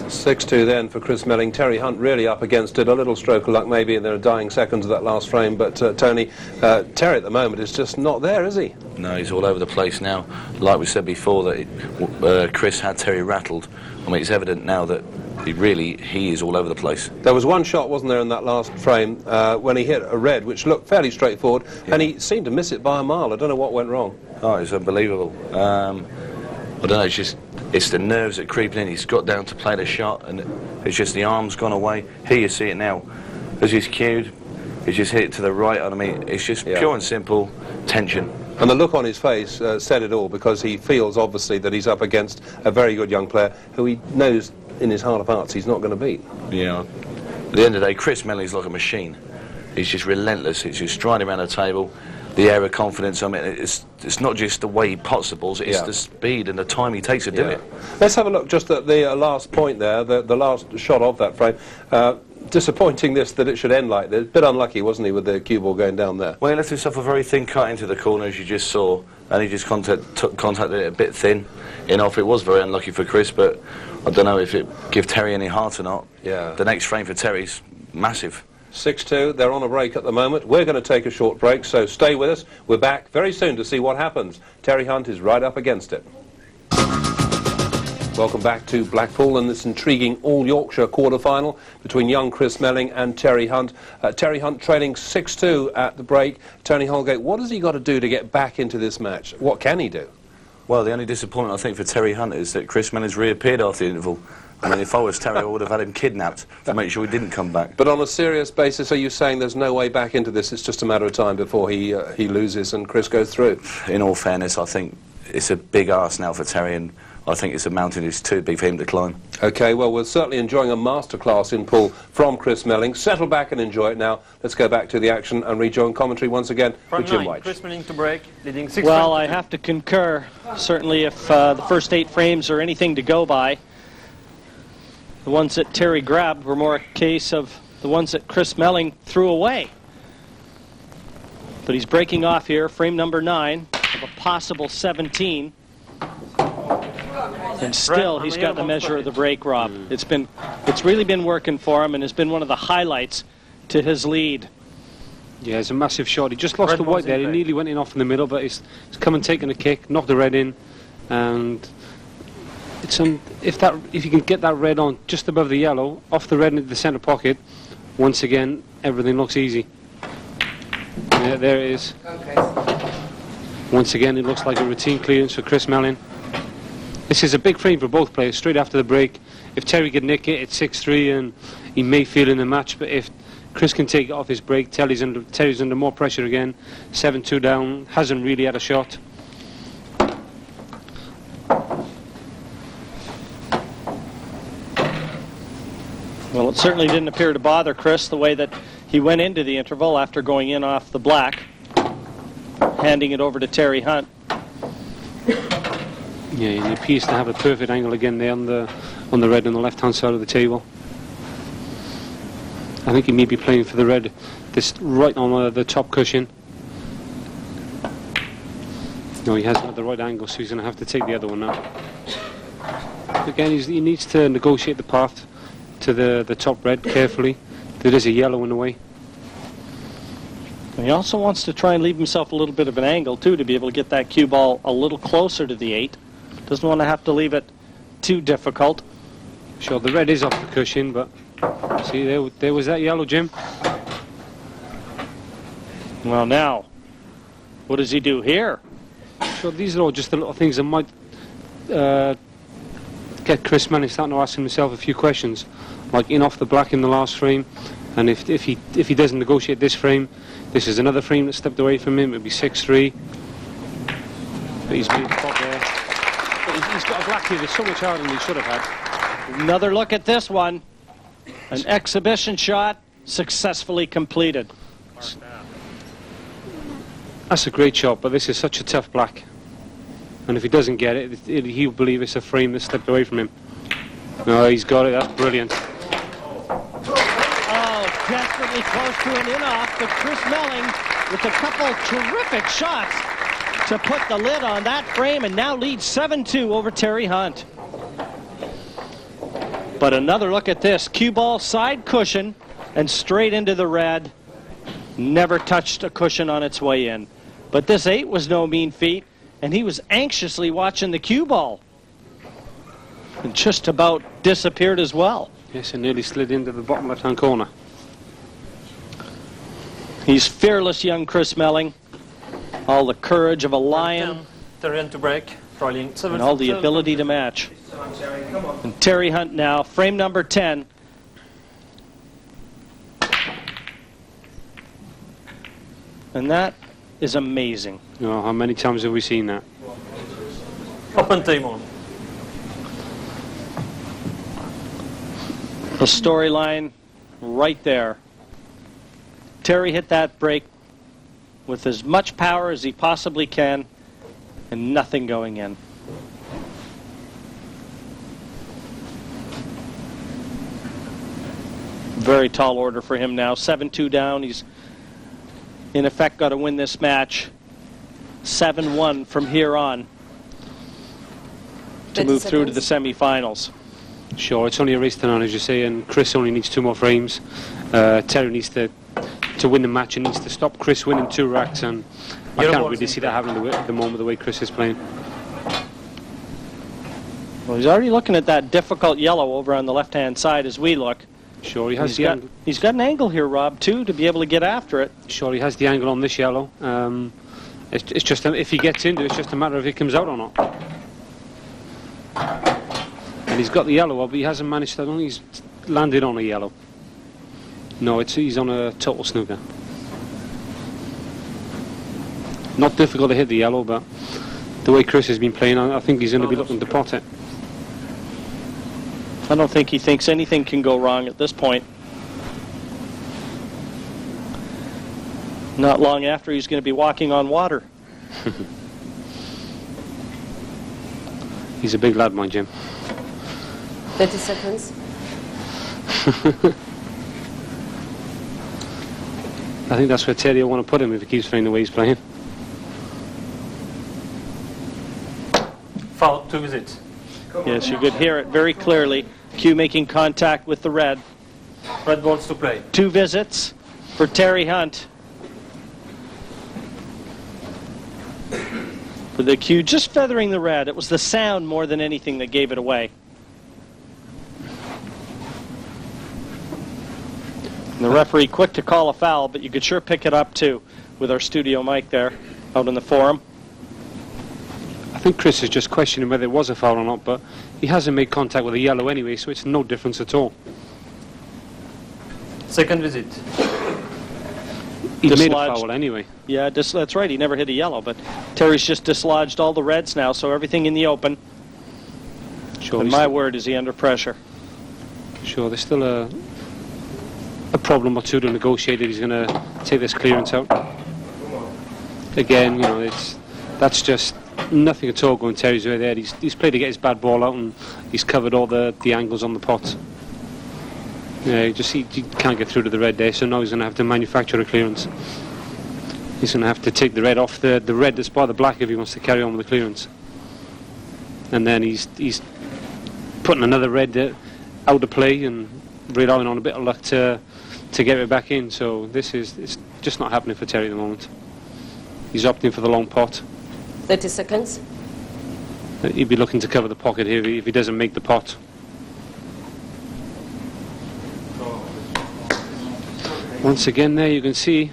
Speaker 1: 6-2 then for Chris Melling. Terry Hunt really up against it. A little stroke of luck maybe in the dying seconds of that last frame, but Tony, Terry at the moment is just not there, is he?
Speaker 2: No, he's all over the place now. Like we said before, that Chris had Terry rattled. I mean, it's evident now that he is all over the place.
Speaker 1: There was one shot, wasn't there, in that last frame when he hit a red, which looked fairly straightforward, and he seemed to miss it by a mile. I don't know what went wrong.
Speaker 2: Oh, it's unbelievable. I don't know, it's the nerves that creeping in. He's got down to play the shot, and it's just the arm's gone away. Here you see it now. As he's cued, he's just hit it to the right. I mean, it's just pure and simple tension.
Speaker 1: And the look on his face said it all, because he feels, obviously, that he's up against a very good young player who he knows in his heart of hearts he's not going to beat.
Speaker 2: Yeah. At the end of the day, Chris Melling's like a machine. He's just relentless. He's just striding around the table. The air of confidence, I mean, it's not just the way he pots the balls, it's the speed and the time he takes to do it.
Speaker 1: Let's have a look just at the last point there, the last shot of that frame. Disappointing that it should end like this. A bit unlucky, wasn't he, with the cue ball going down there?
Speaker 2: Well, he left himself a very thin cut into the corner, as you just saw, and he just contacted it a bit thin. It was very unlucky for Chris, but I don't know if it give Terry any heart or not.
Speaker 1: Yeah.
Speaker 2: The next frame for Terry's massive.
Speaker 1: 6-2, they're on a break at the moment. We're going to take a short break, so stay with us. We're back very soon to see what happens. Terry Hunt is right up against it. Welcome back to Blackpool and this intriguing All-Yorkshire quarter-final between young Chris Melling and Terry Hunt. Terry Hunt trailing 6-2 at the break. Tony Holgate, what has he got to do to get back into this match? What can he do?
Speaker 2: Well, the only disappointment, I think, for Terry Hunt is that Chris Melling's reappeared after the interval. I mean, if I was Terry, I would have had him kidnapped to make sure he didn't come back. But
Speaker 1: on a serious basis, are you saying there's no way back into this? It's just a matter of time before he loses and Chris goes through?
Speaker 2: In all fairness, I think it's a big ask now for Terry, and I think it's a mountain that's too big for him to climb. OK, well, we're certainly enjoying a masterclass in pool from Chris Melling. Settle back and enjoy it now. Let's go back to the action and rejoin commentary once again with Jim White.
Speaker 6: Chris Melling to break, leading 6-1.
Speaker 4: Well, I have to concur. Certainly, if the first 8 frames are anything to go by, the ones that Terry grabbed were more a case of the ones that Chris Melling threw away. But he's breaking off here, frame number 9 of a possible 17. And still, he's got the measure of the break, Rob. It's really been working for him and has been one of the highlights to his lead.
Speaker 5: Yeah, it's a massive shot. He just lost the white there. He nearly went in off in the middle, but he's come and taken a kick, knocked the red in, and it's if you can get that red on just above the yellow, off the red into the centre pocket, once again everything looks easy. Yeah, there it is. Okay. Once again, it looks like a routine clearance for Chris Melling. This is a big frame for both players, straight after the break. If Terry could nick it, it's 6-3 and he may feel in the match, but if Chris can take it off his break, Terry's under more pressure again. 7-2 down, hasn't really had a shot.
Speaker 4: Well, it certainly didn't appear to bother Chris the way that he went into the interval after going in off the black, handing it over to Terry Hunt.
Speaker 5: Yeah, he appears to have a perfect angle again there on the red on the left-hand side of the table. I think he may be playing for the red, this right on the top cushion. No, he hasn't got the right angle, so he's going to have to take the other one now. Again, he needs to negotiate the path to the top red carefully. There is a yellow in the way.
Speaker 4: And he also wants to try and leave himself a little bit of an angle, too, to be able to get that cue ball a little closer to the 8. Doesn't want to have to leave it too difficult.
Speaker 5: Sure, the red is off the cushion, but see, there was that yellow, Jim.
Speaker 4: Well, now, what does he do here?
Speaker 5: Sure, these are all just the little things that might get Chris Melling starting to ask himself a few questions, like in off the black in the last frame, and if he doesn't negotiate this frame, this is another frame that stepped away from him. It'd be 6-3. But he's made the top there. But he's got a black here that's so much harder than he should have had.
Speaker 4: Another look at this one. An exhibition shot successfully completed.
Speaker 5: That's a great shot, but this is such a tough black. And if he doesn't get it, he'll believe it's a frame that stepped away from him. No, he's got it. That's brilliant.
Speaker 4: Oh, desperately close to an in-off, but Chris Melling with a couple terrific shots to put the lid on that frame and now leads 7-2 over Terry Hunt. But another look at this. Cue ball side cushion and straight into the red. Never touched a cushion on its way in. But this 8 was no mean feat, and he was anxiously watching the cue ball. And just about disappeared as well.
Speaker 5: Yes, and nearly slid into the bottom left-hand corner.
Speaker 4: He's fearless, young Chris Melling. All the courage of a lion.
Speaker 6: They're in to break.
Speaker 4: And all the ability to match. And Terry Hunt now, frame number 10. And that is amazing.
Speaker 5: Oh, how many times have we seen that?
Speaker 6: Up and Timon.
Speaker 4: The storyline right there. Terry hit that break with as much power as he possibly can, and nothing going in. Very tall order for him now. 7-2 down. He's in effect got to win this match 7-1 from here on to move through to the semifinals.
Speaker 5: Sure, it's only a race tonight, as you say, and Chris only needs 2 more frames. Terry needs to win the match and needs to stop Chris winning 2 racks, and I can't really see that happening at the moment, the way Chris is playing.
Speaker 4: Well, he's already looking at that difficult yellow over on the left-hand side as we look.
Speaker 5: Sure, he has
Speaker 4: he's got an angle here, Rob, too, to be able to get after it.
Speaker 5: Sure, he has the angle on this yellow. It's just, if he gets into it, it's just a matter of if it comes out or not. And he's got the yellow up, but he hasn't managed to, I don't think he's landed on a yellow. No, he's on a total snooker. Not difficult to hit the yellow, but the way Chris has been playing, I think he's going to be looking to pot it.
Speaker 4: I don't think he thinks anything can go wrong at this point. Not long after, he's going to be walking on water.
Speaker 5: He's a big lad, mind Jim.
Speaker 7: 30 seconds.
Speaker 5: I think that's where Terry will want to put him if he keeps playing the way he's playing.
Speaker 6: Foul, 2 visits.
Speaker 4: Yes, you could hear it very clearly. Q making contact with the red.
Speaker 6: Red balls to play.
Speaker 4: 2 visits for Terry Hunt. For the Q just feathering the red. It was the sound more than anything that gave it away. And the referee quick to call a foul, but you could sure pick it up too with our studio mic there out in the forum.
Speaker 5: I think Chris is just questioning whether it was a foul or not, but he hasn't made contact with the yellow anyway, so it's no difference at all.
Speaker 6: Second visit.
Speaker 5: He made a foul anyway.
Speaker 4: Yeah, that's right. He never hit a yellow, but Terry's just dislodged all the reds now, so everything in the open.
Speaker 5: Sure.
Speaker 4: And my word, is he under pressure.
Speaker 5: Sure, there's still a problem or two to negotiate if he's going to take this clearance out. Again, you know, that's just nothing at all going Terry's way there. He's played to get his bad ball out, and he's covered all the angles on the pot. Yeah, he can't get through to the red there, so now he's going to have to manufacture a clearance. He's going to have to take the red off the red that's by the black if he wants to carry on with the clearance. And then he's putting another red out of play and relying on a bit of luck to get it back in. So it's just not happening for Terry at the moment. He's opting for the long pot.
Speaker 7: 30 seconds.
Speaker 5: He'd be looking to cover the pocket here if he doesn't make the pot. Once again there you can see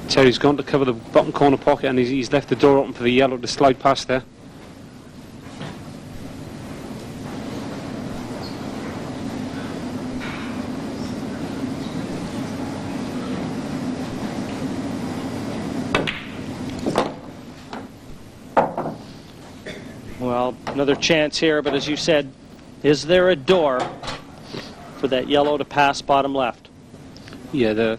Speaker 5: Terry's gone to cover the bottom corner pocket, and he's left the door open for the yellow to slide past there.
Speaker 4: Well, another chance here, but as you said, is there a door for that yellow to pass bottom left?
Speaker 5: Yeah,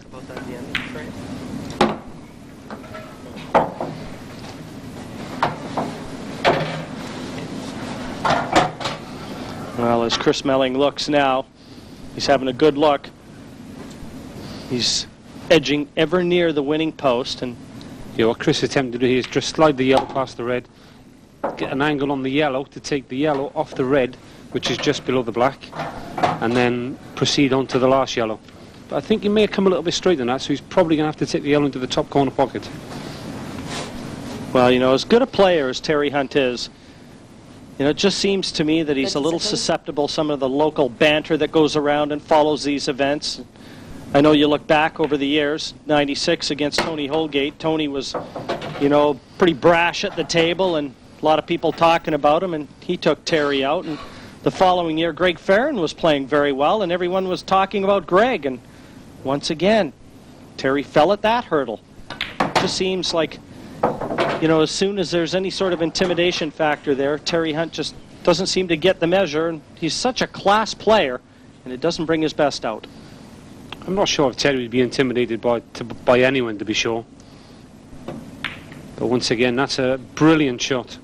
Speaker 4: Well, as Chris Melling looks now, he's having a good look. He's edging ever near the winning post, and
Speaker 5: yeah, what Chris is attempting to do here is just slide the yellow past the red, get an angle on the yellow to take the yellow off the red, which is just below the black, and then proceed on to the last yellow. But I think he may have come a little bit straight than that, so he's probably going to have to take the yellow into the top corner pocket.
Speaker 4: well, you know, as good a player as Terry Hunt is, You know, it just seems to me that he's a little susceptible to some of the local banter that goes around and follows these events. I know you look back over the years, 96 against Tony Holgate. Tony was, you know, pretty brash at the table and a lot of people talking about him, and he took Terry out. And the following year, Greg Farron was playing very well, and everyone was talking about Greg. And once again, Terry fell at that hurdle. It just seems like, you know, as soon as there's any sort of intimidation factor there, Terry Hunt just doesn't seem to get the measure, and he's such a class player, and it doesn't bring his best out.
Speaker 5: I'm not sure if Terry would be intimidated by anyone, to be sure. But once again, that's a brilliant shot.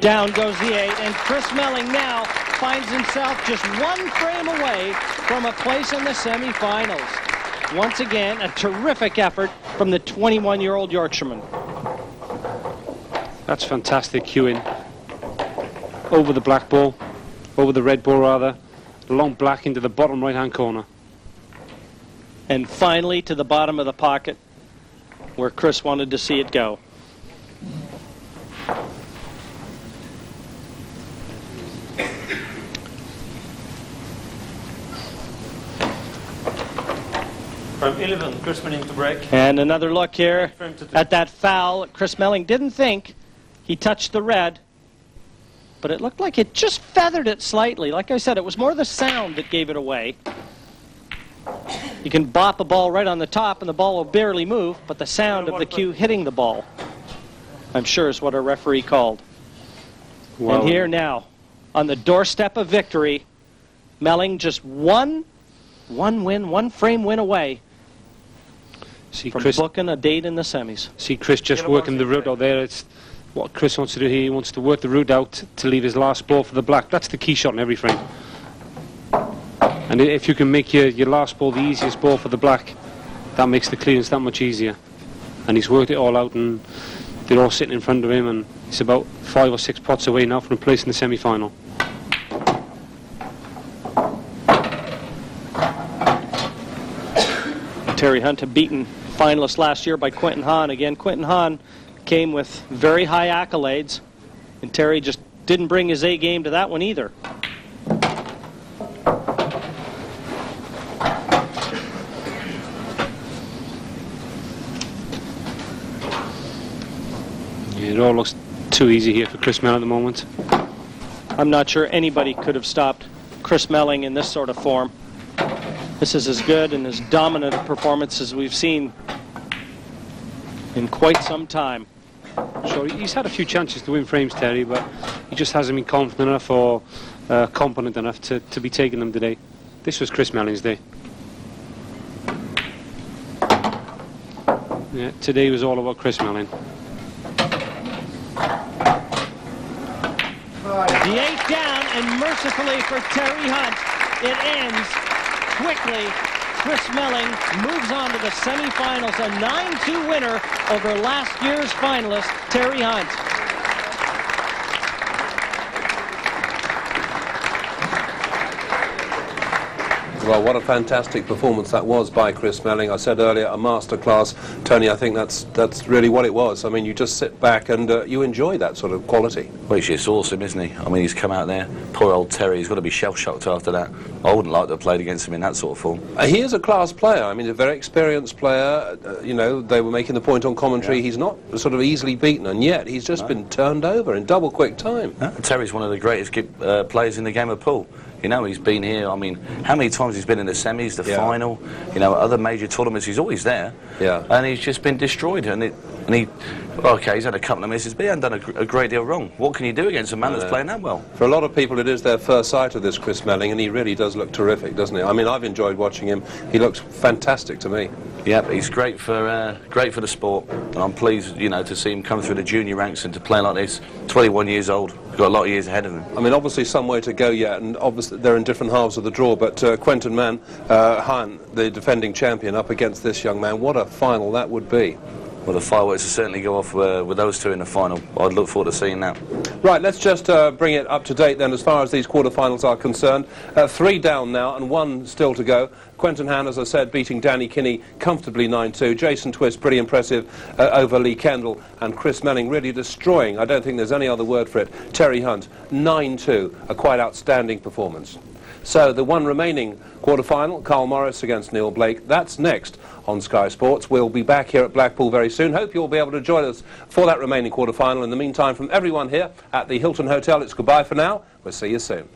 Speaker 4: Down goes the 8, and Chris Melling now finds himself just one frame away from a place in the semifinals. Once again, a terrific effort from the 21-year-old Yorkshireman.
Speaker 5: That's fantastic cueing. Over the black ball, over the red ball rather, long black into the bottom right-hand corner.
Speaker 4: And finally to the bottom of the pocket, where Chris wanted to see it go.
Speaker 6: From 11, Chris Melling to break.
Speaker 4: And another look here at that foul. Chris Melling didn't think he touched the red, but it looked like it just feathered it slightly. Like I said, it was more the sound that gave it away. You can bop a ball right on the top and the ball will barely move, but the sound of the cue hitting the ball, I'm sure, is what our referee called. Wow. And here now, on the doorstep of victory, Melling just one frame win away from booking a date in the semis.
Speaker 5: See Chris just working the route out there. It's what Chris wants to do here. He wants to work the route out to leave his last ball for the black. That's the key shot in every frame. And if you can make your last ball the easiest ball for the black, that makes the clearance that much easier. And he's worked it all out, and they're all sitting in front of him, and he's about 5 or 6 pots away now from a place in the semi-final.
Speaker 4: Terry Hunt had beaten finalist last year by Quentin Hahn. Again, Quentin Hahn came with very high accolades, and Terry just didn't bring his A game to that one either.
Speaker 5: It all looks too easy here for Chris Melling at the moment.
Speaker 4: I'm not sure anybody could have stopped Chris Melling in this sort of form. This is as good and as dominant a performance as we've seen in quite some time.
Speaker 5: Sure, he's had a few chances to win frames, Terry, but he just hasn't been confident enough or competent enough to be taking them today. This was Chris Melling's day. Yeah, today was all about Chris Melling.
Speaker 4: The 8 down, and mercifully for Terry Hunt, it ends quickly. Chris Melling moves on to the semifinals, a 9-2 winner over last year's finalist, Terry Hunt.
Speaker 1: Well, what a fantastic performance that was by Chris Melling. I said earlier, a masterclass. Tony, I think that's really what it was. I mean, you just sit back and you enjoy that sort of quality.
Speaker 2: Well, he's just awesome, isn't he? I mean, he's come out there. Poor old Terry, he's got to be shell-shocked after that. I wouldn't like to have played against him in that sort of form.
Speaker 1: He is a class player. I mean, a very experienced player. You know, they were making the point on commentary. Yeah. He's not sort of easily beaten, and yet he's just been turned over in double quick time.
Speaker 2: Yeah. Terry's one of the greatest players in the game of pool. You know, he's been here, I mean, how many times he's been in the semis, the final, you know, other major tournaments, he's always there.
Speaker 1: Yeah.
Speaker 2: And he's just been destroyed. And okay, he's had a couple of misses, but he hasn't done a great deal wrong. What can you do against a man that's playing that well? For a lot of people, it is their first sight of this Chris Melling, and he really does look terrific, doesn't he? I mean, I've enjoyed watching him. He looks fantastic to me. Yeah, he's great for the sport, and I'm pleased, you know, to see him come through the junior ranks and to play like this. 21 years old, got a lot of years ahead of him. I mean, obviously some way to go yet, and obviously they're in different halves of the draw, but Quentin Hahn, the defending champion, up against this young man, what a final that would be. Well, the fireworks will certainly go off with those two in the final. I'd look forward to seeing that.
Speaker 1: Right, let's just bring it up to date then as far as these quarterfinals are concerned. 3 down now and 1 still to go. Quentin Hann, as I said, beating Danny Kinney comfortably 9-2. Jason Twist, pretty impressive over Lee Kendall. And Chris Melling really destroying, I don't think there's any other word for it, Terry Hunt, 9-2. A quite outstanding performance. So the one remaining quarter-final, Carl Morris against Neil Blake, that's next on Sky Sports. We'll be back here at Blackpool very soon. Hope you'll be able to join us for that remaining quarter-final. In the meantime, from everyone here at the Hilton Hotel, it's goodbye for now. We'll see you soon.